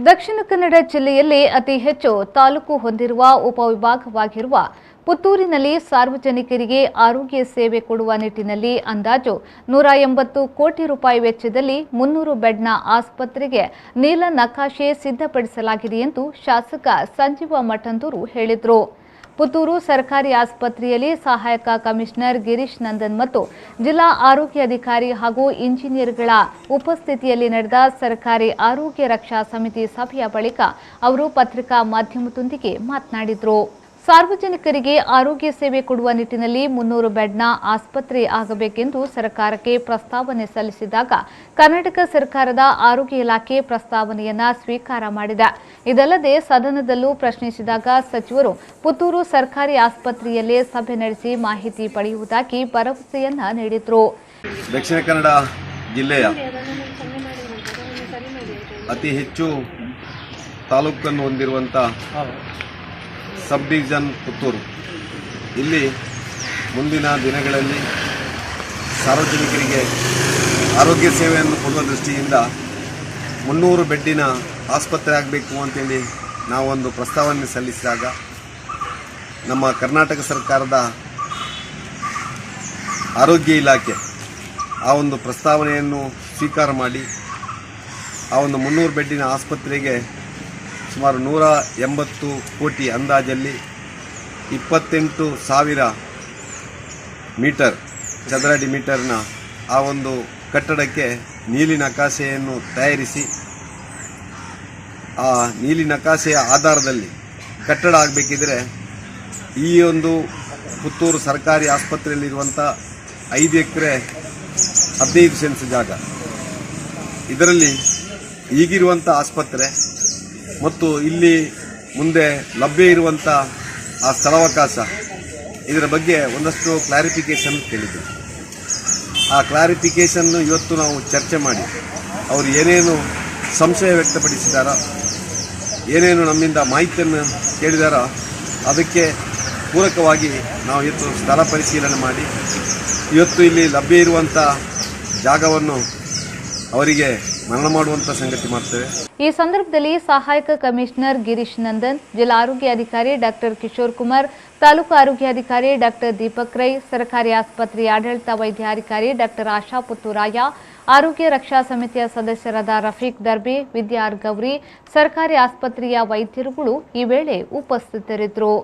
ದಕ್ಷಿಣ ಕನ್ನಡ ಜಿಲ್ಲೆಯಲ್ಲಿ ಅತಿ ಹೆಚ್ಚು ತಾಲೂಕು ಹೊಂದಿರುವ ಉಪವಿಭಾಗವಾಗಿರುವ ಪುತ್ತೂರಿನಲ್ಲಿ ಸಾರ್ವಜನಿಕರಿಗೆ ಆರೋಗ್ಯ ಸೇವೆ ಕೊಡುವ ನಿಟ್ಟಿನಲ್ಲಿ ಅಂದಾಜು 180 ಕೋಟಿ ರೂಪಾಯಿ ವೆಚ್ಚದಲ್ಲಿ 300 ಬೆಡ್ನ ಆಸ್ಪತ್ರೆಗೆ ನೀಲ ನಕಾಶೆ ಸಿದ್ಧಪಡಿಸಲಾಗಿದೆ ಎಂದು ಶಾಸಕ ಸಂಜೀವ ಮಠಂದೂರು ಹೇಳಿದರು. ಪುತ್ತೂರು ಸರ್ಕಾರಿ ಆಸ್ಪತ್ರೆಯಲ್ಲಿ ಸಹಾಯಕ ಕಮಿಷನರ್ ಗಿರೀಶ್ ನಂದನ್ ಮತ್ತು ಜಿಲ್ಲಾ ಆರೋಗ್ಯಾಧಿಕಾರಿ ಹಾಗೂ ಇಂಜಿನಿಯರ್ಗಳ ಉಪಸ್ಥಿತಿಯಲ್ಲಿ ನಡೆದ ಸರ್ಕಾರಿ ಆರೋಗ್ಯ ರಕ್ಷಾ ಸಮಿತಿ ಸಭೆಯ ಬಳಿಕ ಅವರು ಪತ್ರಿಕಾ ಮಾಧ್ಯಮದೊಂದಿಗೆ ಮಾತನಾಡಿದರು. ಸಾರ್ವಜನಿಕರಿಗೆ ಆರೋಗ್ಯ ಸೇವೆ ಕೊಡುವ ನಿಟ್ಟಿನಲ್ಲಿ 300 ಬೆಡ್ನ ಆಸ್ಪತ್ರೆ ಆಗಬೇಕೆಂದು ಸರ್ಕಾರಕ್ಕೆ ಪ್ರಸ್ತಾವನೆ ಸಲ್ಲಿಸಿದಾಗ ಕರ್ನಾಟಕ ಸರ್ಕಾರದ ಆರೋಗ್ಯ ಇಲಾಖೆ ಪ್ರಸ್ತಾವನೆಯನ್ನ ಸ್ವೀಕಾರ ಮಾಡಿದೆ. ಇದಲ್ಲದೆ ಸದನದಲ್ಲೂ ಪ್ರಶ್ನಿಸಿದಾಗ ಸಚಿವರು ಪುತ್ತೂರು ಸರ್ಕಾರಿ ಆಸ್ಪತ್ರೆಯಲ್ಲೇ ಸಭೆ ನಡೆಸಿ ಮಾಹಿತಿ ಪಡೆಯುವುದಾಗಿ ಭರವಸೆಯನ್ನ ನೀಡಿದರು. ದಕ್ಷಿಣ ಕನ್ನಡ ಜಿಲ್ಲೆಯ ಅತಿ ಹೆಚ್ಚು ತಾಲೂಕನ್ನು ಹೊಂದಿರುವಂತಹ ಸಬ್ ಡಿವಿಷನ್ ಪುತ್ತೂರು ಇಲ್ಲಿ ಮುಂದಿನ ದಿನಗಳಲ್ಲಿ ಸಾರ್ವಜನಿಕರಿಗೆ ಆರೋಗ್ಯ ಸೇವೆಯನ್ನು ಕೊಡುವ ದೃಷ್ಟಿಯಿಂದ 300 ಬೆಡ್ಡಿನ ಆಸ್ಪತ್ರೆ ಆಗಬೇಕು ಅಂತೇಳಿ ನಾವೊಂದು ಪ್ರಸ್ತಾವನೆ ಸಲ್ಲಿಸಿದಾಗ ನಮ್ಮ ಕರ್ನಾಟಕ ಸರ್ಕಾರದ ಆರೋಗ್ಯ ಇಲಾಖೆ ಆ ಒಂದು ಪ್ರಸ್ತಾವನೆಯನ್ನು ಸ್ವೀಕಾರ ಮಾಡಿ ಆ ಒಂದು 300 ಬೆಡ್ಡಿನ ಆಸ್ಪತ್ರೆಗೆ ಸುಮಾರು 180 ಕೋಟಿ ಅಂದಾಜಲ್ಲಿ 28,000 ಮೀಟರ್ ಚದರಡಿ ಮೀಟರ್ನ ಆ ಒಂದು ಕಟ್ಟಡಕ್ಕೆ ನೀಲಿ ನಕಾಶೆಯನ್ನು ತಯಾರಿಸಿ ಆ ನೀಲಿ ನಕಾಶೆಯ ಆಧಾರದಲ್ಲಿ ಕಟ್ಟಡ ಆಗಬೇಕಿದ್ರೆ ಈ ಒಂದು ಪುತ್ತೂರು ಸರ್ಕಾರಿ ಆಸ್ಪತ್ರೆಯಲ್ಲಿರುವಂಥ 5 ಎಕರೆ 15 ಸೆನ್ಸ್ ಜಾಗ ಇದರಲ್ಲಿ ಈಗಿರುವಂಥ ಆಸ್ಪತ್ರೆ ಮತ್ತು ಇಲ್ಲಿ ಮುಂದೆ ಲಭ್ಯ ಇರುವಂಥ ಆ ಸ್ಥಳಾವಕಾಶ ಇದರ ಬಗ್ಗೆ ಒಂದಷ್ಟು ಕ್ಲಾರಿಫಿಕೇಷನ್ ಕೇಳಿದ್ದೆ. ಆ ಕ್ಲಾರಿಫಿಕೇಷನ್ ಇವತ್ತು ನಾವು ಚರ್ಚೆ ಮಾಡಿ ಅವರು ಏನೇನು ಸಂಶಯ ವ್ಯಕ್ತಪಡಿಸಿದಾರೋ ಏನೇನು ನಮ್ಮಿಂದ ಮಾಹಿತಿಯನ್ನು ಕೇಳಿದಾರೋ ಅದಕ್ಕೆ ಪೂರಕವಾಗಿ ನಾವು ಇವತ್ತು ಸ್ಥಳ ಪರಿಶೀಲನೆ ಮಾಡಿ ಇವತ್ತು ಇಲ್ಲಿ ಲಭ್ಯ ಇರುವಂಥ ಜಾಗವನ್ನು ಅವರಿಗೆ ಮರಣ ಮಾಡುವಂತ ಸಂಗತಿ ಮಾಡ್ತೇವೆ. ಈ ಸಂದರ್ಭದಲ್ಲಿ ಸಹಾಯಕ ಕಮಿಷನರ್ ಗಿರೀಶ್ ನಂದನ್, ಜಿಲ್ಲಾ ಆರೋಗ್ಯಾಧಿಕಾರಿ ಡಾಕ್ಟರ್ ಕಿಶೋರ್ ಕುಮಾರ್, ತಾಲೂಕು ಆರೋಗ್ಯಾಧಿಕಾರಿ ಡಾಕ್ಟರ್ ದೀಪಕ್ ರೈ, ಸರ್ಕಾರಿ ಆಸ್ಪತ್ರೆಯ ಆಡಳಿತ ವೈದ್ಯಾಧಿಕಾರಿ ಡಾಕ್ಟರ್ ಆಶಾ ಪುತ್ತೂರಾಯ, ಆರೋಗ್ಯ ರಕ್ಷಾ ಸಮಿತಿಯ ಸದಸ್ಯರಾದ ರಫೀಕ್ ದರ್ಬಿ, ವಿದ್ಯಾರ್ ಗೌರಿ, ಸರ್ಕಾರಿ ಆಸ್ಪತ್ರೆಯ ವೈದ್ಯರುಗಳು ಈ ವೇಳೆ ಉಪಸ್ಥಿತರಿದ್ದರು.